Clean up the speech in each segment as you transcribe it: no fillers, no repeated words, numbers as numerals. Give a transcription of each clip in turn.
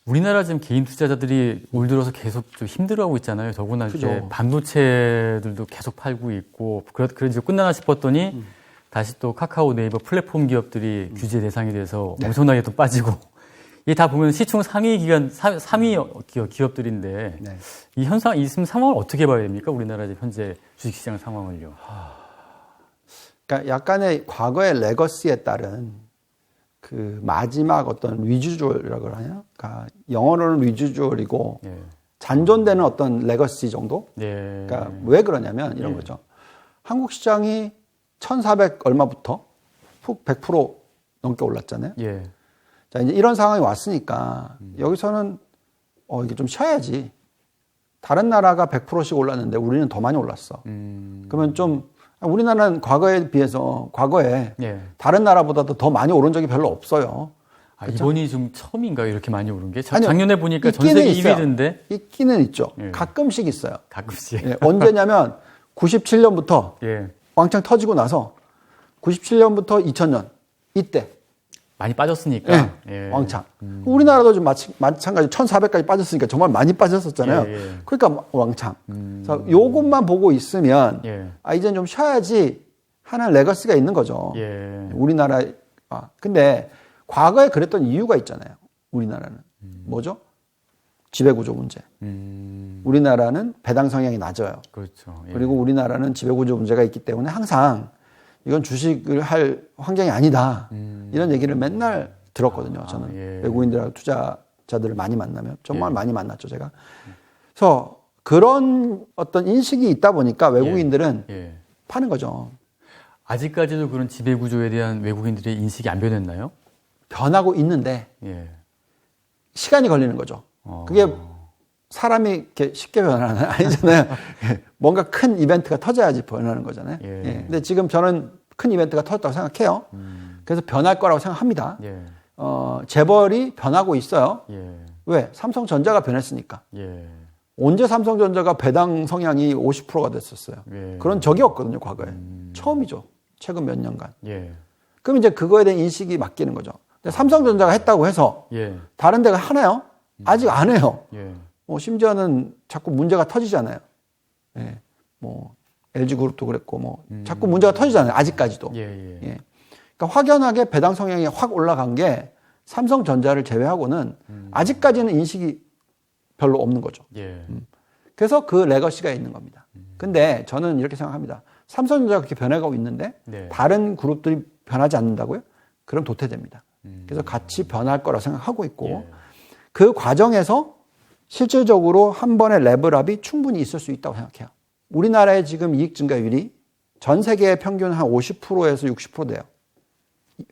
우리나라 지금 개인 투자자들이 올 들어서 계속 좀 힘들어하고 있잖아요. 더구나 이제 반도체들도 계속 팔고 있고 그래서 이제 끝나나 싶었더니 다시 또 카카오, 네이버 플랫폼 기업들이 규제 대상이 돼서 엄청나게 또 빠지고 이게 다 보면 시총 상위 기업들인데 이 현상, 이 상황을 어떻게 봐야 됩니까? 우리나라 현재 주식시장 상황을요. 그러니까 약간의 과거의 레거시에 따른 그 마지막 어떤 리주얼이라고 하나요? 그러니까 영어로는 리주얼이고 잔존되는 어떤 레거시 정도? 그러니까 왜 그러냐면 이런 거죠. 한국 시장이 1,400 얼마부터 훅 100% 넘게 올랐잖아요. 자, 이제 이런 상황이 왔으니까 여기서는 이게 좀 쉬어야지. 다른 나라가 100%씩 올랐는데 우리는 더 많이 올랐어. 그러면 좀 우리나라는 과거에 비해서 과거에 다른 나라보다도 더 많이 오른 적이 별로 없어요. 그렇죠? 이번이 좀 처음인가요? 이렇게 많이 오른 게? 작년에 보니까 전 세계 1위던데. 있기는 있죠. 가끔씩 있어요. 가끔씩. 언제냐면 97년부터 왕창 터지고 나서 97년부터 2000년 이때 많이 빠졌으니까. 왕창. 우리나라도 좀 마찬가지 1,400까지 빠졌으니까 정말 많이 빠졌었잖아요. 그러니까 왕창. 그래서 요것만 보고 있으면 이제는 좀 쉬어야지 하는 레거시가 있는 거죠. 우리나라. 근데 과거에 그랬던 이유가 있잖아요. 우리나라는. 뭐죠? 지배구조 문제. 우리나라는 배당 성향이 낮아요. 그렇죠. 그리고 우리나라는 지배구조 문제가 있기 때문에 항상 이건 주식을 할 환경이 아니다. 이런 얘기를 맨날 들었거든요. 저는 외국인들하고 투자자들을 많이 만나면 정말 많이 만났죠, 제가. 그래서 그런 어떤 인식이 있다 보니까 외국인들은 파는 거죠. 아직까지도 그런 지배구조에 대한 외국인들의 인식이 안 변했나요? 변하고 있는데 시간이 걸리는 거죠. 그게 사람이 이렇게 쉽게 변하는 아니잖아요. 뭔가 큰 이벤트가 터져야지 변하는 거잖아요. 근데 지금 저는 큰 이벤트가 터졌다고 생각해요. 그래서 변할 거라고 생각합니다. 재벌이 변하고 있어요. 왜? 삼성전자가 변했으니까. 언제 삼성전자가 배당 성향이 50%가 됐었어요. 그런 적이 없거든요, 과거에. 처음이죠. 최근 몇 년간. 그럼 이제 그거에 대한 인식이 바뀌는 거죠. 근데 삼성전자가 했다고 해서 다른 데가 하나요? 아직 안 해요. 심지어는 자꾸 문제가 터지잖아요. 뭐 LG그룹도 그랬고 뭐 자꾸 문제가 터지잖아요. 아직까지도. 그러니까 확연하게 배당 성향이 확 올라간 게 삼성전자를 제외하고는 아직까지는 인식이 별로 없는 거죠. 그래서 그 레거시가 있는 겁니다. 근데 저는 이렇게 생각합니다. 삼성전자가 그렇게 변해가고 있는데 다른 그룹들이 변하지 않는다고요? 그럼 도태됩니다. 그래서 같이 변할 거라 생각하고 있고 그 과정에서 실질적으로 한 번의 레벨업이 충분히 있을 수 있다고 생각해요. 우리나라의 지금 이익 증가율이 전 세계의 평균 한 50%에서 60% 돼요.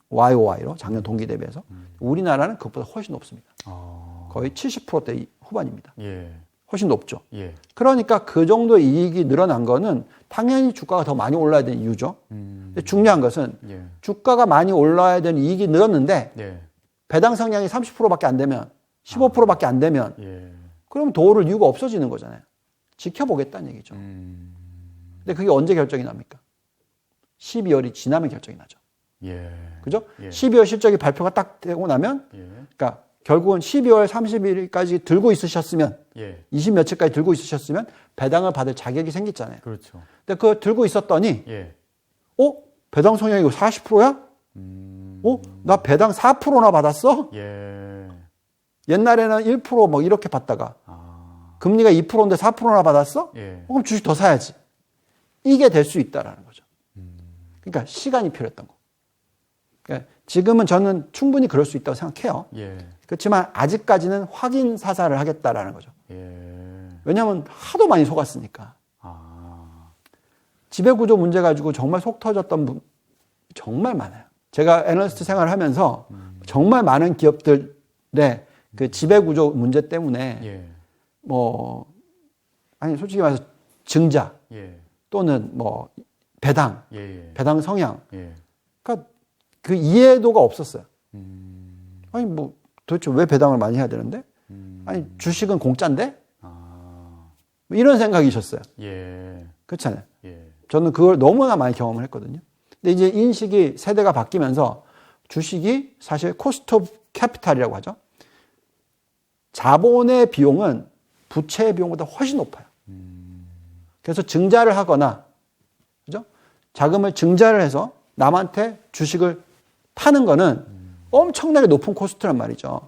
YOY로 작년 동기 대비해서. 우리나라는 그것보다 훨씬 높습니다. 거의 70%대 후반입니다. 훨씬 높죠. 그러니까 그 정도 이익이 늘어난 거는 당연히 주가가 더 많이 올라야 되는 이유죠. 근데 중요한 것은 주가가 많이 올라야 되는 이익이 늘었는데 배당 성향이 30%밖에 안 되면 15%밖에 안 되면 그럼 더 오를 이유가 없어지는 거잖아요. 지켜보겠다는 얘기죠. 근데 그게 언제 결정이 납니까? 12월이 지나면 결정이 나죠. 그죠? 12월 실적이 발표가 딱 되고 나면 그러니까 결국은 12월 30일까지 들고 있으셨으면 20 며칠까지 들고 있으셨으면 배당을 받을 자격이 생겼잖아요. 그렇죠. 근데 그거 들고 있었더니 배당 성향이 40%야? 나 배당 4%나 받았어? 옛날에는 1% 뭐 이렇게 받다가 금리가 2%인데 4%나 받았어? 그럼 주식 더 사야지. 이게 될 수 있다라는 거죠. 그러니까 시간이 필요했던 거. 그러니까 지금은 저는 충분히 그럴 수 있다고 생각해요. 그렇지만 아직까지는 확인 사살을 하겠다라는 거죠. 왜냐하면 하도 많이 속았으니까. 지배구조 문제 가지고 정말 속 터졌던 분 정말 많아요. 제가 애널리스트 생활을 하면서 정말 많은 기업들의 그 지배구조 문제 때문에 솔직히 말해서 증자 또는 뭐 배당 성향 그러니까 그 이해도가 없었어요. 아니 뭐 도대체 왜 배당을 많이 해야 되는데? 아니 주식은 공짜인데? 이런 생각이셨어요. 그렇잖아요. 저는 그걸 너무나 많이 경험을 했거든요. 근데 이제 인식이 세대가 바뀌면서 주식이 사실 코스트 오브 캐피탈이라고 하죠. 자본의 비용은 부채의 비용보다 훨씬 높아요. 그래서 증자를 하거나, 그죠? 자금을 증자를 해서 남한테 주식을 파는 거는 엄청나게 높은 코스트란 말이죠.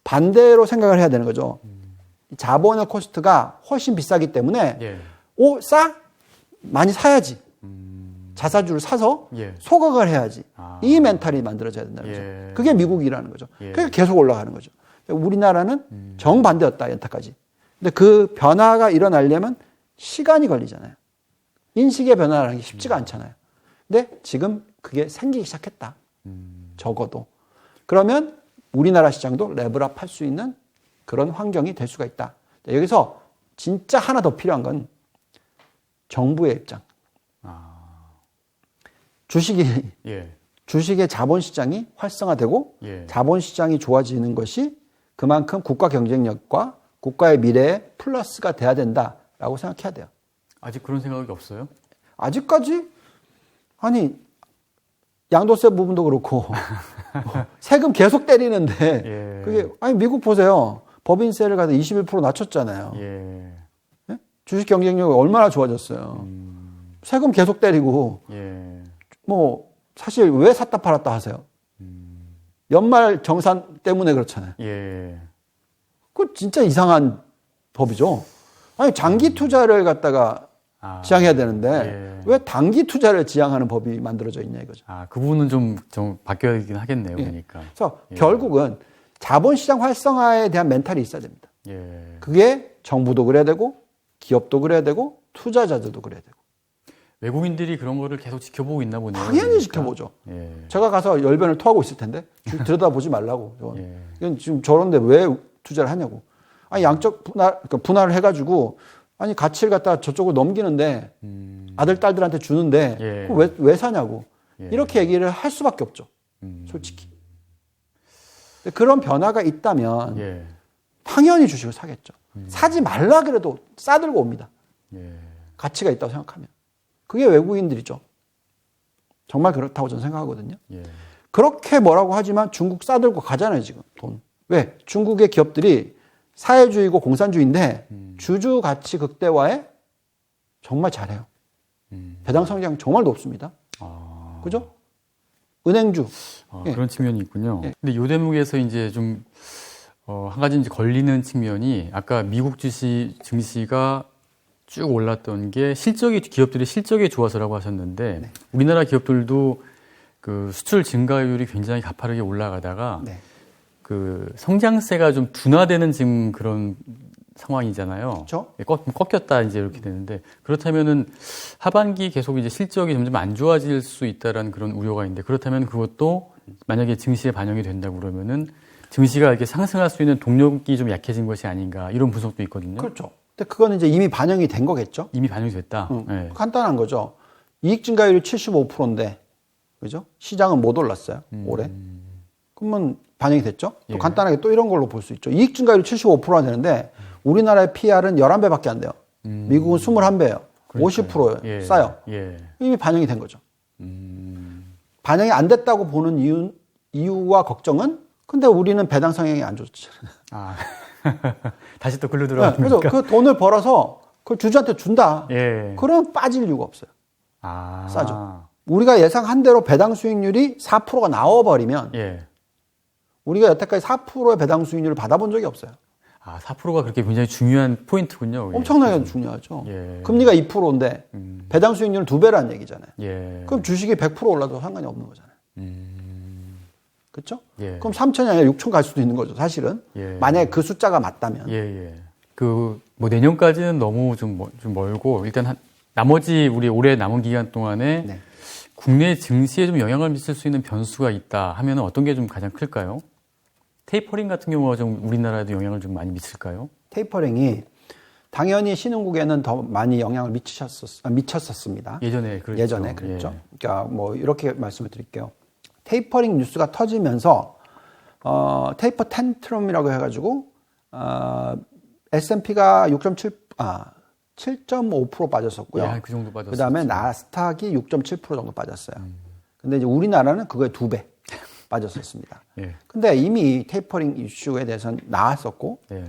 반대로 생각을 해야 되는 거죠. 자본의 코스트가 훨씬 비싸기 때문에, 예. 싸? 많이 사야지. 자사주를 사서 소각을 해야지. 이 멘탈이 만들어져야 된다는 거죠. 그게 미국이라는 거죠. 그게 계속 올라가는 거죠. 우리나라는 정반대였다, 연타까지. 근데 그 변화가 일어나려면 시간이 걸리잖아요. 인식의 변화라는 게 쉽지가 않잖아요. 근데 지금 그게 생기기 시작했다. 적어도. 그러면 우리나라 시장도 레벨업 할 수 있는 그런 환경이 될 수가 있다. 여기서 진짜 하나 더 필요한 건 정부의 입장. 주식의 자본시장이 활성화되고 자본시장이 좋아지는 것이 그만큼 국가 경쟁력과 국가의 미래에 플러스가 돼야 된다라고 생각해야 돼요. 아직 그런 생각이 없어요? 아직까지? 아니, 양도세 부분도 그렇고 세금 계속 때리는데 그게 아니 미국 보세요. 법인세를 가서 21% 낮췄잖아요. 예? 주식 경쟁력이 얼마나 좋아졌어요. 세금 계속 때리고 뭐 사실 왜 샀다 팔았다 하세요? 연말 정산 때문에 그렇잖아요. 그거 진짜 이상한 법이죠. 아니 장기 투자를 갖다가 지향해야 되는데 왜 단기 투자를 지향하는 법이 만들어져 있냐 이거죠. 그 부분은 좀 바뀌어야 되긴 하겠네요. 보니까. 그래서 결국은 자본시장 활성화에 대한 멘탈이 있어야 됩니다. 그게 정부도 그래야 되고 기업도 그래야 되고 투자자들도 그래야 되고. 외국인들이 그런 거를 계속 지켜보고 있나 보네요. 당연히 그러니까. 지켜보죠. 제가 가서 열변을 토하고 있을 텐데 들여다보지 말라고. 이건 지금 저런데 왜 투자를 하냐고. 아니 양적 분할을 해가지고 아니 가치를 갖다 저쪽으로 넘기는데 아들 딸들한테 주는데 왜 사냐고. 이렇게 얘기를 할 수밖에 없죠. 솔직히. 그런 변화가 있다면 당연히 주식을 사겠죠. 사지 말라 그래도 싸들고 옵니다. 가치가 있다고 생각하면. 그게 외국인들이죠. 정말 그렇다고 저는 생각하거든요. 그렇게 뭐라고 하지만 중국 싸들고 가잖아요, 지금 돈. 왜? 중국의 기업들이 사회주의고 공산주의인데 주주 가치 극대화에 정말 잘해요. 배당 성장 정말 높습니다. 그죠? 은행주. 그런 측면이 있군요. 근데 요 대목에서 이제 좀, 한 가지 이제 걸리는 측면이 아까 미국 증시가 쭉 올랐던 게 기업들의 실적이 좋아서라고 하셨는데 우리나라 기업들도 그 수출 증가율이 굉장히 가파르게 올라가다가 그 성장세가 좀 둔화되는 지금 그런 상황이잖아요. 그렇죠? 꺾였다 이제 이렇게 되는데 그렇다면은 하반기 계속 이제 실적이 점점 안 좋아질 수 있다라는 그런 우려가 있는데 그렇다면 그것도 만약에 증시에 반영이 된다고 그러면은 증시가 이렇게 상승할 수 있는 동력이 좀 약해진 것이 아닌가 이런 분석도 있거든요. 그렇죠. 근데 그거는 이제 이미 반영이 된 거겠죠? 이미 반영이 됐다. 간단한 거죠. 이익 증가율이 75%인데, 그죠? 시장은 못 올랐어요, 올해. 그러면 반영이 됐죠? 또 간단하게 또 이런 걸로 볼 수 있죠. 이익 증가율이 75%가 되는데, 우리나라의 PR은 11배밖에 안 돼요. 미국은 21배예요. 50%예요. 싸요. 이미 반영이 된 거죠. 반영이 안 됐다고 보는 이유와 걱정은, 근데 우리는 배당 성향이 안 좋죠. 다시 또 글로 들어가니까. 그래서 그 돈을 벌어서 그걸 주주한테 준다. 그러면 빠질 이유가 없어요. 싸죠. 우리가 예상한 대로 배당 수익률이 4%가 나와버리면 우리가 여태까지 4%의 배당 수익률을 받아본 적이 없어요. 4%가 그렇게 굉장히 중요한 포인트군요. 엄청나게 중요하죠. 금리가 2%인데 배당 수익률은 2배라는 얘기잖아요. 그럼 주식이 100% 올라도 상관이 없는 거잖아요. 그렇죠? 그럼 3천이 아니라 6천 갈 수도 있는 거죠, 사실은. 만약에 그 숫자가 맞다면. 뭐 내년까지는 너무 좀 멀고 일단 나머지 우리 올해 남은 기간 동안에 국내 증시에 좀 영향을 미칠 수 있는 변수가 있다 하면 어떤 게 좀 가장 클까요? 테이퍼링 같은 경우가 좀 우리나라에도 영향을 좀 많이 미칠까요? 테이퍼링이 당연히 신흥국에는 더 많이 영향을 미쳤었습니다. 예전에 그랬죠. 그러니까 뭐 이렇게 말씀을 드릴게요. 테이퍼링 뉴스가 터지면서 테이퍼 텐트럼이라고 해가지고 S&P가 7.5% 빠졌었고요. 그 정도 빠졌어요. 그다음에 나스닥이 6.7% 정도 빠졌어요. 근데 이제 우리나라는 그거의 2배. 빠졌었습니다. 예. 근데 이미 테이퍼링 이슈에 대해서는 나왔었고, 예.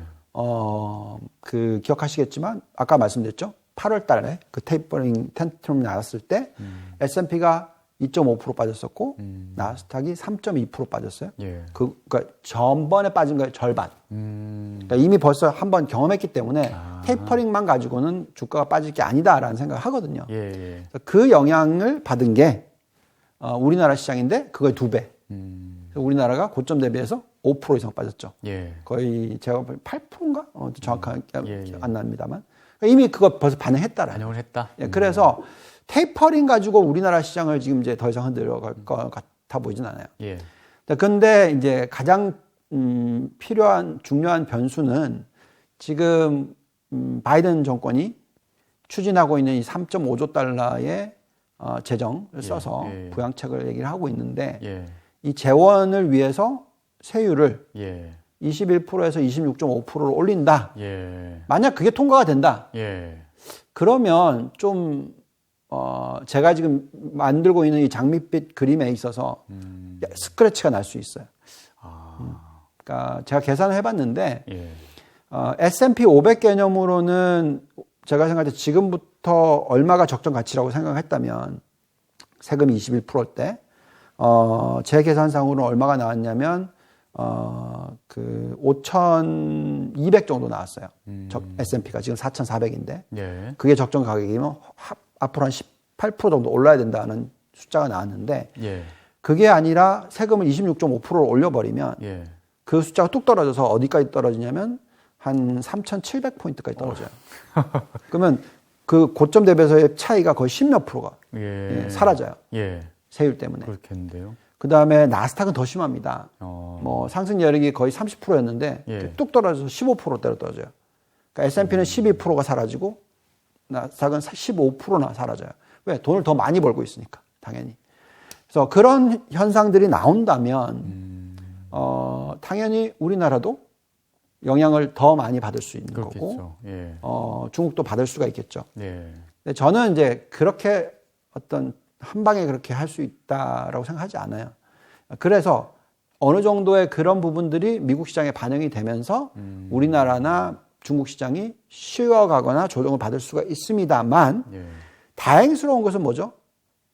기억하시겠지만, 아까 말씀드렸죠? 8월 달에 그 테이퍼링 텐트럼이 나왔을 때, S&P가 2.5% 빠졌었고, 나스닥이 3.2% 빠졌어요. 예. 그러니까 전번에 빠진 거의 절반. 그러니까 이미 벌써 한번 경험했기 때문에 테이퍼링만 가지고는 주가가 빠질 게 아니다라는 생각을 하거든요. 예. 그 영향을 받은 게 우리나라 시장인데 그거의 2배. 우리나라가 고점 대비해서 5% 이상 빠졌죠. 예. 거의 제가 8%인가? 정확하게 안 납니다만. 이미 그거 벌써 반영했다라는. 반영을 했다. 예, 그래서 테이퍼링 가지고 우리나라 시장을 지금 이제 더 이상 흔들어갈 것 같아 보이진 않아요. 예. 근데 이제 가장 중요한 변수는 지금 바이든 정권이 추진하고 있는 이 3.5조 달러의 재정을 써서 부양책을 얘기를 하고 있는데 이 재원을 위해서 세율을 21%에서 26.5%로 올린다. 만약 그게 통과가 된다. 그러면 좀 제가 지금 만들고 있는 이 장밋빛 그림에 있어서 스크래치가 날 수 있어요. 그러니까 제가 계산을 해봤는데 S&P 500 개념으로는 제가 생각할 때 지금부터 얼마가 적정 가치라고 생각했다면 세금이 21%일 때 제 계산상으로는 얼마가 나왔냐면 그 5,200 정도 나왔어요. S&P가 지금 4,400인데 그게 적정 가격이면 앞으로 한 18% 정도 올라야 된다는 숫자가 나왔는데 그게 아니라 세금을 26.5%로 올려버리면 그 숫자가 뚝 떨어져서 어디까지 떨어지냐면 한 3,700포인트까지 떨어져요. 그러면 그 고점 대비해서의 차이가 거의 10몇 프로가 사라져요. 세율 때문에. 그렇겠는데요. 그 다음에 나스닥은 더 심합니다. 뭐 상승 여력이 거의 30%였는데 뚝 떨어져서 15%대로 떨어져요. 그러니까 S&P는 12%가 사라지고 나스닥은 15%나 사라져요. 왜? 돈을 더 많이 벌고 있으니까 당연히. 그래서 그런 현상들이 나온다면 당연히 우리나라도 영향을 더 많이 받을 수 있는 그렇겠죠. 거고 중국도 받을 수가 있겠죠. 근데 저는 이제 그렇게 어떤 한 방에 그렇게 할 수 있다라고 생각하지 않아요. 그래서 어느 정도의 그런 부분들이 미국 시장에 반영이 되면서 우리나라나 중국 시장이 쉬어가거나 조정을 받을 수가 있습니다만 다행스러운 것은 뭐죠?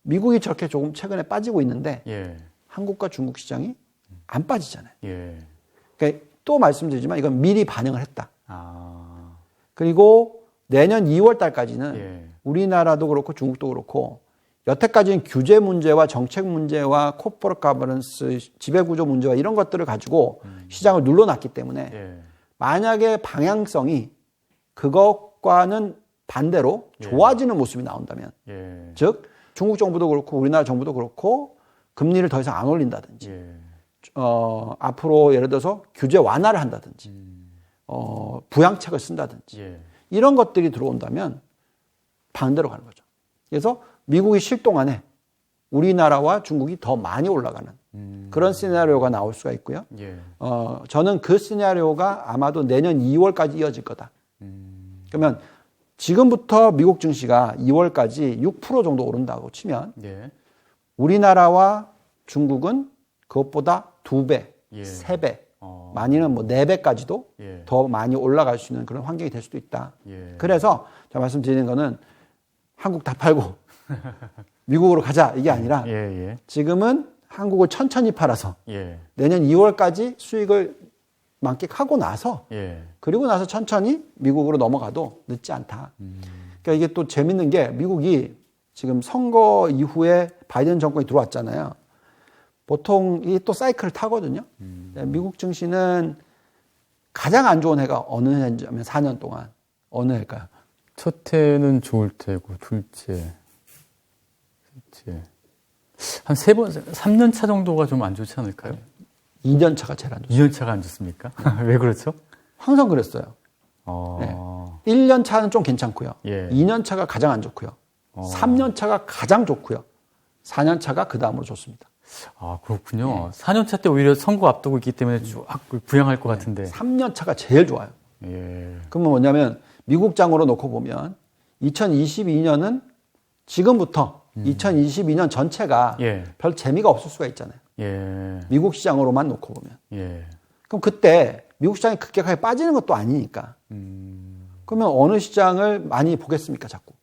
미국이 저렇게 조금 최근에 빠지고 있는데 한국과 중국 시장이 안 빠지잖아요. 그러니까 또 말씀드리지만 이건 미리 반영을 했다. 그리고 내년 2월 달까지는 우리나라도 그렇고 중국도 그렇고 여태까지는 규제 문제와 정책 문제와 코퍼레이트 가버넌스, 지배구조 문제와 이런 것들을 가지고 시장을 눌러놨기 때문에 만약에 방향성이 그것과는 반대로 좋아지는 모습이 나온다면 즉 중국 정부도 그렇고 우리나라 정부도 그렇고 금리를 더 이상 안 올린다든지 앞으로 예를 들어서 규제 완화를 한다든지 부양책을 쓴다든지 이런 것들이 들어온다면 반대로 가는 거죠. 그래서 미국이 쉴 동안에 우리나라와 중국이 더 많이 올라가는 그런 시나리오가 나올 수가 있고요. 저는 그 시나리오가 아마도 내년 2월까지 이어질 거다. 그러면 지금부터 미국 증시가 2월까지 6% 정도 오른다고 치면 우리나라와 중국은 그것보다 2배, 3배, 많이는 뭐 4배까지도 더 많이 올라갈 수 있는 그런 환경이 될 수도 있다. 그래서 제가 말씀드리는 거는 한국 다 팔고 미국으로 가자 이게 아니라 지금은 한국을 천천히 팔아서 내년 2월까지 수익을 만끽하고 나서 그리고 나서 천천히 미국으로 넘어가도 늦지 않다. 그러니까 이게 또 재밌는 게 미국이 지금 선거 이후에 바이든 정권이 들어왔잖아요. 보통 이 또 사이클을 타거든요. 미국 증시는 가장 안 좋은 해가 어느 해냐면 4년 동안 어느 해일까요? 첫 해는 좋을 테고 둘째 한 3년 차 정도가 좀 안 좋지 않을까요? 2년 차가 제일 안 좋습니다. 2년 차가 안 좋습니까? 왜 그렇죠? 항상 그랬어요. 1년 차는 좀 괜찮고요. 2년 차가 가장 안 좋고요. 3년 차가 가장 좋고요. 4년 차가 그 다음으로 좋습니다. 그렇군요. 4년 차 때 오히려 선거 앞두고 있기 때문에 쭉 부양할 것 같은데. 3년 차가 제일 좋아요. 그러면 뭐냐면 미국장으로 놓고 보면 2022년은 지금부터 2022년 전체가 별 재미가 없을 수가 있잖아요. 예. 미국 시장으로만 놓고 보면. 예. 그럼 그때 미국 시장이 급격하게 빠지는 것도 아니니까. 그러면 어느 시장을 많이 보겠습니까, 자꾸?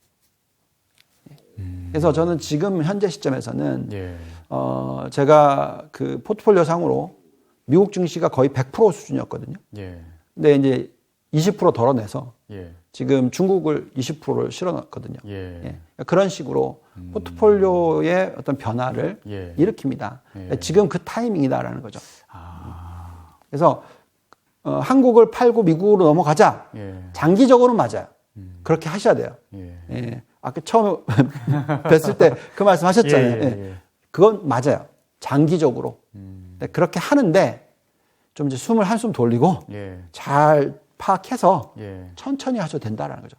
그래서 저는 지금 현재 시점에서는 예. 제가 그 포트폴리오 상으로 미국 증시가 거의 100% 수준이었거든요. 예. 근데 이제 20% 덜어내서 예. 지금 중국을 20%를 실어놨거든요. 예. 예. 그런 식으로 포트폴리오의 어떤 변화를 예. 일으킵니다. 예. 지금 그 타이밍이다라는 거죠. 아. 그래서 한국을 팔고 미국으로 넘어가자. 예. 장기적으로는 맞아요. 그렇게 하셔야 돼요. 예. 예. 아까 처음에 뵀을 때 그 말씀 하셨잖아요. 예, 예, 예. 그건 맞아요. 장기적으로. 네, 그렇게 하는데 좀 이제 숨을 한숨 돌리고 예. 잘 파악해서 예. 천천히 하셔도 된다라는 거죠.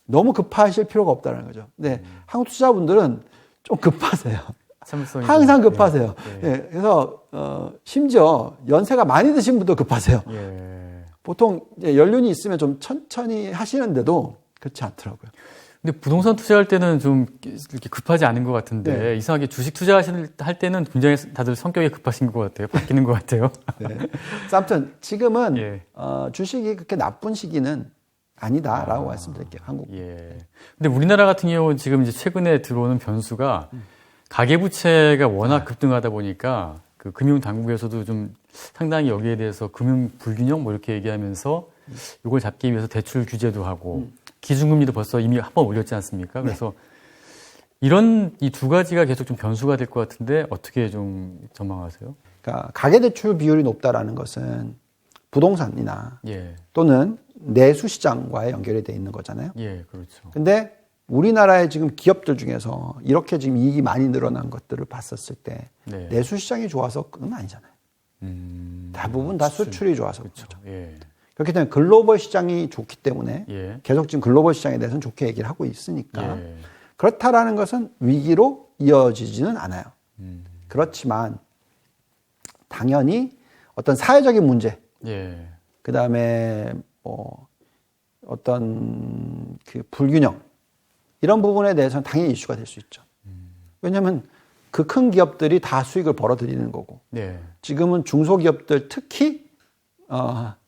너무 급하실 필요가 없다는 거죠. 네, 한국 투자자분들은 좀 급하세요. 참을성이 항상 좀, 급하세요. 예. 예, 그래서 심지어 연세가 많이 드신 분도 급하세요. 예. 보통 이제 연륜이 있으면 좀 천천히 하시는데도 그렇지 않더라고요. 근데 부동산 투자할 때는 좀 이렇게 급하지 않은 것 같은데 네. 이상하게 주식 투자할 때는 굉장히 다들 성격이 급하신 것 같아요. 바뀌는 것 같아요. 네. 그래서 아무튼 지금은 예. 주식이 그렇게 나쁜 시기는 아니다라고 말씀드릴게요. 한국. 예. 근데 우리나라 같은 경우는 지금 이제 최근에 들어오는 변수가 가계부채가 워낙 급등하다 보니까 그 금융 당국에서도 좀 상당히 여기에 대해서 금융 불균형 뭐 이렇게 얘기하면서 이걸 잡기 위해서 대출 규제도 하고 기준금리도 벌써 이미 한 번 올렸지 않습니까? 그래서 이런 이 두 가지가 계속 좀 변수가 될 것 같은데 어떻게 좀 전망하세요? 그러니까 가계대출 비율이 높다라는 것은 부동산이나 예. 또는 내수 시장과의 연결이 돼 있는 거잖아요. 예, 그렇죠. 근데 우리나라의 지금 기업들 중에서 이렇게 지금 이익이 많이 늘어난 것들을 봤었을 때 네. 내수 시장이 좋아서 그건 아니잖아요. 대부분 다 수출이 좋아서 그렇죠. 예. 그렇기 때문에 글로벌 시장이 좋기 때문에 예. 계속 지금 글로벌 시장에 대해서는 좋게 얘기를 하고 있으니까 예. 그렇다라는 것은 위기로 이어지지는 않아요. 그렇지만 당연히 어떤 사회적인 문제, 예. 그 다음에 뭐 어떤 그 불균형 이런 부분에 대해서는 당연히 이슈가 될 수 있죠. 왜냐하면 그 큰 기업들이 다 수익을 벌어들이는 거고 예. 지금은 중소기업들 특히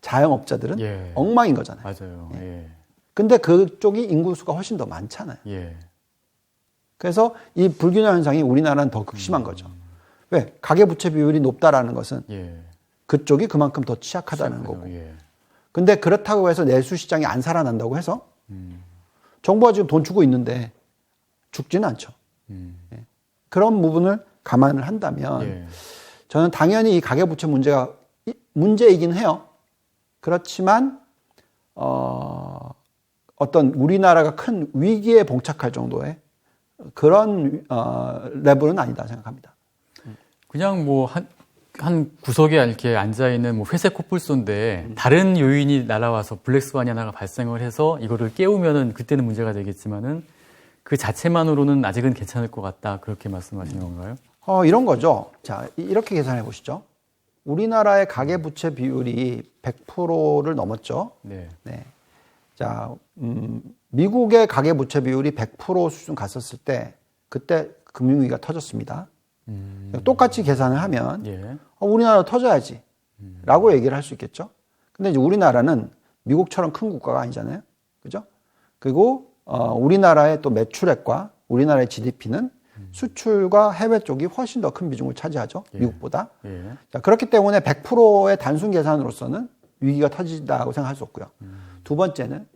자영업자들은 예. 엉망인 거잖아요. 맞아요. 예. 근데 그쪽이 인구수가 훨씬 더 많잖아요. 예. 그래서 이 불균형 현상이 우리나라는 더 극심한 거죠. 왜? 가계부채 비율이 높다라는 것은 예. 그쪽이 그만큼 더 취약하다는 거고. 예. 근데 그렇다고 해서 내수 시장이 안 살아난다고 해서 정부가 지금 돈 주고 있는데 죽지는 않죠. 예. 그런 부분을 감안을 한다면 예. 저는 당연히 이 가계부채 문제가 문제이긴 해요. 그렇지만 어떤 우리나라가 큰 위기에 봉착할 정도의 그런 레벨은 아니다 생각합니다. 그냥 뭐 한 구석에 이렇게 앉아 있는 뭐 회색 코뿔소인데 다른 요인이 날아와서 블랙스완이 하나가 발생을 해서 이거를 깨우면은 그때는 문제가 되겠지만은 그 자체만으로는 아직은 괜찮을 것 같다 그렇게 말씀하시는 건가요? 이런 거죠. 자, 이렇게 계산해 보시죠. 우리나라의 가계부채 비율이 100%를 넘었죠. 네. 네. 자, 미국의 가계부채 비율이 100% 수준 갔었을 때 그때 금융위기가 터졌습니다. 똑같이 계산을 하면 예. 우리나라 터져야지 라고 얘기를 할 수 있겠죠. 근데 이제 우리나라는 미국처럼 큰 국가가 아니잖아요. 그죠? 그리고 우리나라의 또 매출액과 우리나라의 GDP는 수출과 해외 쪽이 훨씬 더 큰 비중을 차지하죠. 예. 미국보다. 예. 자, 그렇기 때문에 100%의 단순 계산으로서는 위기가 터진다고 생각할 수 없고요. 두 번째는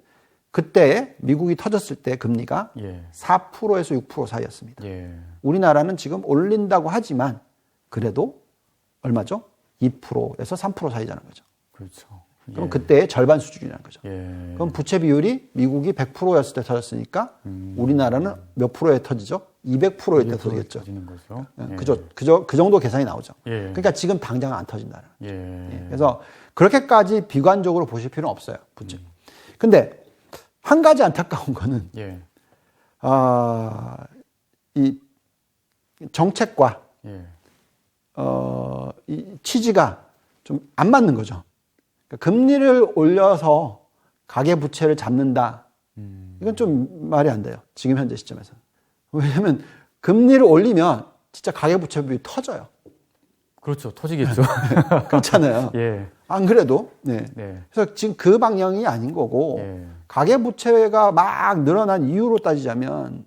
그때 미국이 터졌을 때 금리가 예. 4%에서 6% 사이였습니다. 예. 우리나라는 지금 올린다고 하지만 그래도 얼마죠? 2%에서 3% 사이라는 거죠. 그렇죠. 그럼 그때의 절반 수준이라는 거죠. 예. 그럼 부채 비율이 미국이 100%였을 때 터졌으니까 우리나라는 몇 프로에 터지죠? 200%일 때 터지겠죠. 터지는 거죠. 예. 그죠? 그 정도 계산이 나오죠. 예. 그러니까 지금 당장은 안 터진다는 거죠. 예. 그래서 그렇게까지 비관적으로 보실 필요는 없어요. 부채. 근데 한 가지 안타까운 거는 예. 이 정책과 예. 이 취지가 좀 안 맞는 거죠. 그러니까 금리를 올려서 가계 부채를 잡는다. 이건 좀 말이 안 돼요. 지금 현재 시점에서. 왜냐하면 금리를 올리면 진짜 가계 부채 비율이 터져요. 그렇죠. 터지겠죠. 그렇잖아요. 예. 안 그래도. 네. 네. 그래서 지금 그 방향이 아닌 거고 예. 가계부채가 막 늘어난 이유로 따지자면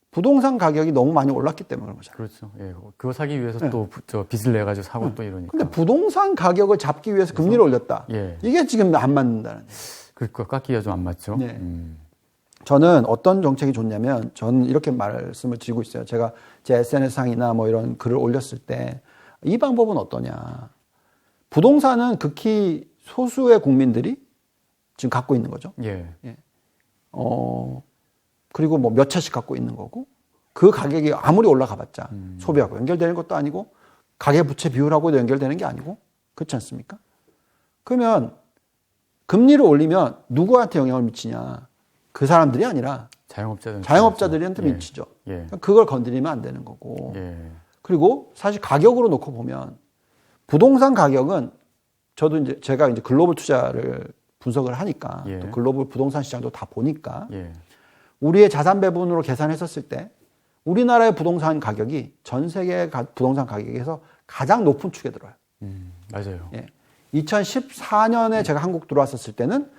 부동산 가격이 너무 많이 올랐기 때문에 그런 거잖아요. 그렇죠. 예. 그거 사기 위해서 또 저 빚을 내 가지고 사고 또 이러니까. 근데 부동산 가격을 잡기 위해서 금리를 올렸다. 예. 이게 지금 안 맞는다는. 그거 깎기가 좀 안 맞죠. 네. 저는 어떤 정책이 좋냐면 저는 이렇게 말씀을 드리고 있어요. 제가 제 SNS상이나 뭐 이런 글을 올렸을 때 이 방법은 어떠냐. 부동산은 극히 소수의 국민들이 지금 갖고 있는 거죠. 예. 예. 그리고 뭐 몇 채씩 갖고 있는 거고 그 가격이 아무리 올라가봤자 소비하고 연결되는 것도 아니고 가계부채 비율하고도 연결되는 게 아니고 그렇지 않습니까? 그러면 금리를 올리면 누구한테 영향을 미치냐? 그 사람들이 아니라 자영업자들한테 미치죠. 예. 그걸 건드리면 안 되는 거고. 예. 그리고 사실 가격으로 놓고 보면 부동산 가격은 저도 이제 제가 이제 글로벌 투자를 분석을 하니까 예. 또 글로벌 부동산 시장도 다 보니까 예. 우리의 자산 배분으로 계산했었을 때 우리나라의 부동산 가격이 전 세계 부동산 가격에서 가장 높은 축에 들어요. 맞아요. 예. 2014년에 제가 한국 들어왔었을 때는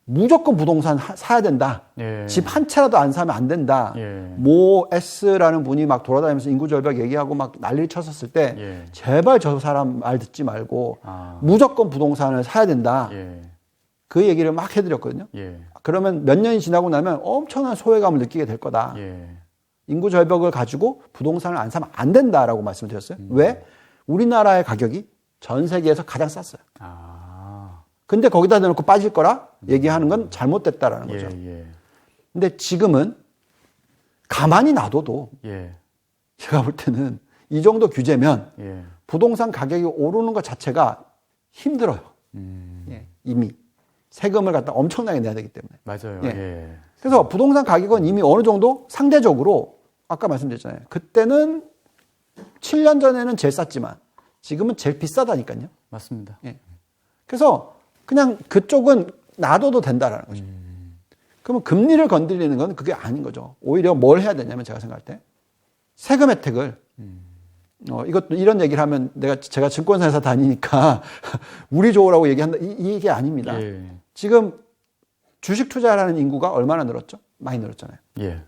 무조건 부동산 사야 된다. 예. 집 한 채라도 안 사면 안 된다. 예. 모 S라는 분이 막 돌아다니면서 인구절벽 얘기하고 막 난리를 쳤었을 때 예. 제발 저 사람 말 듣지 말고 무조건 부동산을 사야 된다. 예. 그 얘기를 막 해드렸거든요. 예. 그러면 몇 년이 지나고 나면 엄청난 소외감을 느끼게 될 거다. 예. 인구절벽을 가지고 부동산을 안 사면 안 된다라고 말씀을 드렸어요. 왜? 우리나라의 가격이 전 세계에서 가장 쌌어요. 근데 거기다 대놓고 빠질 거라 얘기하는 건 잘못됐다라는 거죠. 예. 근데 지금은 가만히 놔둬도 예. 제가 볼 때는 이 정도 규제면 예. 부동산 가격이 오르는 것 자체가 힘들어요. 예, 이미 세금을 갖다 엄청나게 내야 되기 때문에. 맞아요. 예. 예. 그래서 부동산 가격은 이미 어느 정도 상대적으로 아까 말씀드렸잖아요. 그때는 7년 전에는 제일 쌌지만 지금은 제일 비싸다니까요. 맞습니다. 예. 그래서 그냥 그쪽은 놔둬도 된다라는 거죠. 그러면 금리를 건드리는 건 그게 아닌 거죠. 오히려 뭘 해야 되냐면 제가 생각할 때 세금 혜택을 이것도 이런 얘기를 하면 제가 증권사에서 다니니까 우리 좋으라고 얘기한다 이게 아닙니다. 예. 지금 주식 투자하는 인구가 얼마나 늘었죠? 많이 늘었잖아요. 예.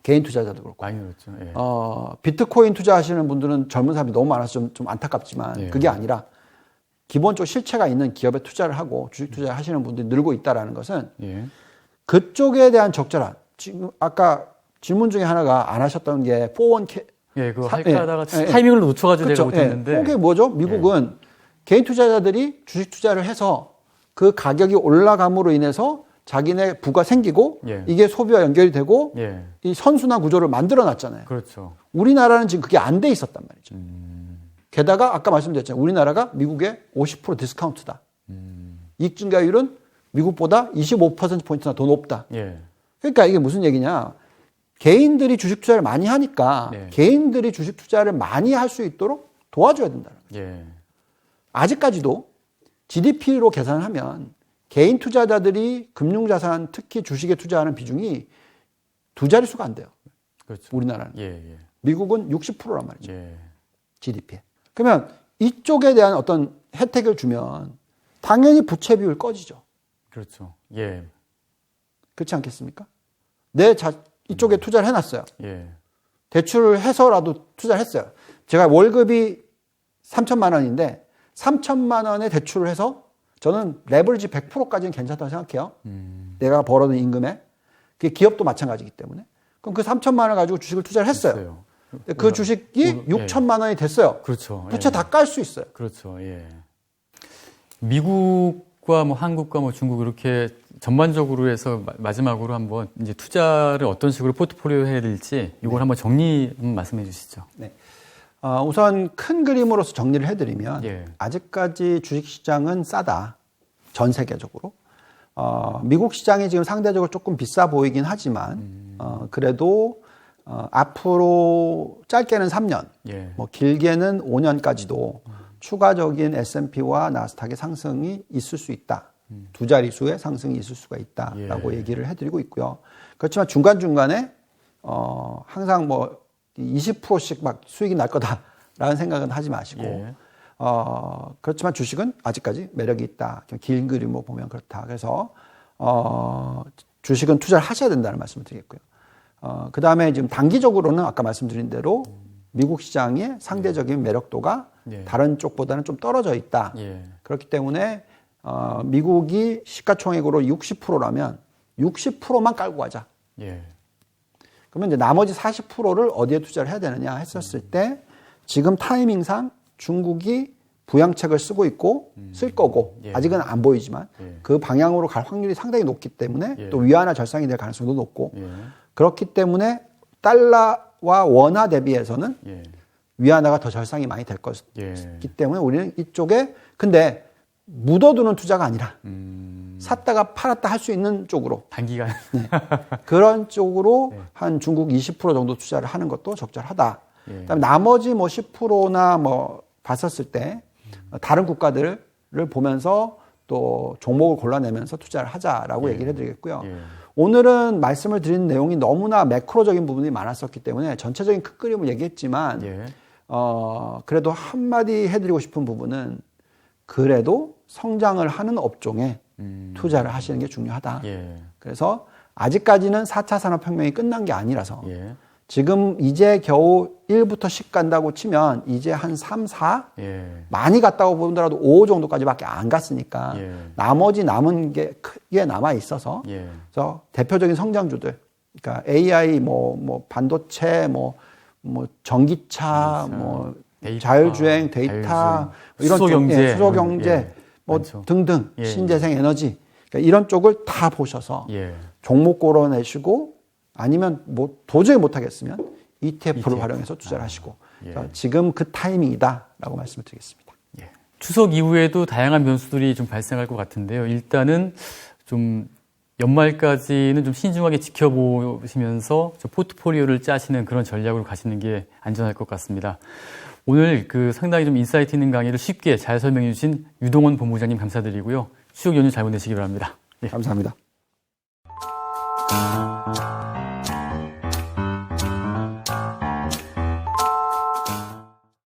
개인 투자자도 그렇고. 많이 늘었죠. 예. 비트코인 투자하시는 분들은 젊은 사람이 너무 많아서 좀 안타깝지만 예. 그게 아니라 기본적으로 실체가 있는 기업에 투자를 하고 주식 투자를 하시는 분들이 늘고 있다는 것은 예. 그쪽에 대한 적절한 지금 아까 질문 중에 하나가 안 하셨던 게 401k 예, 그거 할까 하다가 타이밍을 놓쳐가지고 그렇죠. 내가 못했는데. 그게 뭐죠? 미국은 개인 투자자들이 주식 투자를 해서 그 가격이 올라감으로 인해서 자기네 부가 생기고 이게 소비와 연결이 되고 이 선순환 구조를 만들어 놨잖아요. 그렇죠. 우리나라는 지금 그게 안 돼 있었단 말이죠. 게다가 아까 말씀드렸잖아요. 우리나라가 미국의 50% 디스카운트다. 이익 증가율은 미국보다 25%포인트나 더 높다. 그러니까 이게 무슨 얘기냐. 개인들이 주식 투자를 많이 하니까 개인들이 주식 투자를 많이 할 수 있도록 도와줘야 된다는 거죠. 아직까지도 GDP로 계산하면 개인 투자자들이 금융자산, 특히 주식에 투자하는 비중이 두 자릿수가 안 돼요. 그렇죠. 우리나라는. 미국은 60%란 말이죠. GDP에. 그러면 이쪽에 대한 어떤 혜택을 주면 당연히 부채 비율 꺼지죠. 그렇죠. 그렇지 않겠습니까? 이쪽에 투자를 해놨어요. 대출을 해서라도 투자를 했어요. 제가 월급이 3천만 원인데 3천만 원에 대출을 해서 저는 레버리지 100%까지는 괜찮다고 생각해요. 내가 벌어둔 임금에. 그게 기업도 마찬가지이기 때문에. 그럼 그 3천만 원을 가지고 주식을 투자를 했어요. 그 주식이 6천만 원이 됐어요. 그렇죠. 부채 다 깔 수 있어요. 그렇죠. 미국과 뭐 한국과 뭐 중국 이렇게 전반적으로 해서 마지막으로 한번 이제 투자를 어떤 식으로 포트폴리오 해야 될지 이걸 한번 정리 말씀해 주시죠. 네. 우선 큰 그림으로서 정리를 해드리면 아직까지 주식시장은 싸다. 전 세계적으로. 미국 시장이 지금 상대적으로 조금 비싸 보이긴 하지만 그래도 앞으로 짧게는 3년, 뭐 길게는 5년까지도 추가적인 S&P와 나스닥의 상승이 있을 수 있다. 두 자릿수의 상승이 있을 수가 있다라고 얘기를 해드리고 있고요. 그렇지만 중간중간에 항상 뭐 20%씩 막 수익이 날 거다. 라는 생각은 하지 마시고, 예. 그렇지만 주식은 아직까지 매력이 있다. 긴 그림으로 보면 그렇다. 그래서, 주식은 투자를 하셔야 된다는 말씀을 드리겠고요. 그 다음에 지금 단기적으로는 아까 말씀드린 대로 미국 시장의 상대적인 매력도가 예. 다른 쪽보다는 좀 떨어져 있다. 예. 그렇기 때문에, 미국이 시가총액으로 60%라면 60%만 깔고 가자. 예. 그러면 이제 나머지 40%를 어디에 투자를 해야 되느냐 했었을 때 지금 타이밍상 중국이 부양책을 쓰고 있고 쓸 거고 예. 아직은 안 보이지만 예. 그 방향으로 갈 확률이 상당히 높기 때문에 예. 또 위안화 절상이 될 가능성도 높고 예. 그렇기 때문에 달러와 원화 대비해서는 예. 위안화가 더 절상이 많이 될 것이기 예. 때문에 우리는 이쪽에 근데 묻어두는 투자가 아니라 샀다가 팔았다 할 수 있는 쪽으로 단기간 그런 쪽으로 네. 한 중국 20% 정도 투자를 하는 것도 적절하다. 예. 그다음에 나머지 뭐 10%나 뭐 봤었을 때 다른 국가들을 보면서 또 종목을 골라내면서 투자를 하자라고 예. 얘기를 해드리겠고요. 예. 오늘은 말씀을 드린 내용이 너무나 매크로적인 부분이 많았었기 때문에 전체적인 큰 그림을 얘기했지만 예. 그래도 한마디 해드리고 싶은 부분은 그래도 성장을 하는 업종에 투자를 하시는 게 중요하다. 예. 그래서 아직까지는 4차 산업혁명이 끝난 게 아니라서 예. 지금 이제 겨우 1부터 10 간다고 치면 이제 한 3, 4 예. 많이 갔다고 보더라도 5 정도까지밖에 안 갔으니까 예. 나머지 남은 게 크게 남아 있어서 예. 그래서 대표적인 성장주들 그러니까 AI 뭐 반도체 뭐 전기차 뭐 데이터, 자율주행 데이터 이런 수소경제, 수소경제 예. 뭐 많죠. 등등 예. 신재생 에너지 그러니까 이런 쪽을 다 보셔서 예. 종목 고려내시고 아니면 뭐 도저히 못하겠으면 ETF를 활용해서 투자를 하시고 예. 지금 그 타이밍이다라고 말씀을 드리겠습니다. 예. 추석 이후에도 다양한 변수들이 좀 발생할 것 같은데요. 일단은 좀 연말까지는 좀 신중하게 지켜보시면서 좀 포트폴리오를 짜시는 그런 전략으로 가시는 게 안전할 것 같습니다. 오늘 상당히 좀 인사이트 있는 강의를 쉽게 잘 설명해 주신 유동원 본부장님 감사드리고요. 추석 연휴 잘 보내시기 바랍니다. 예. 감사합니다.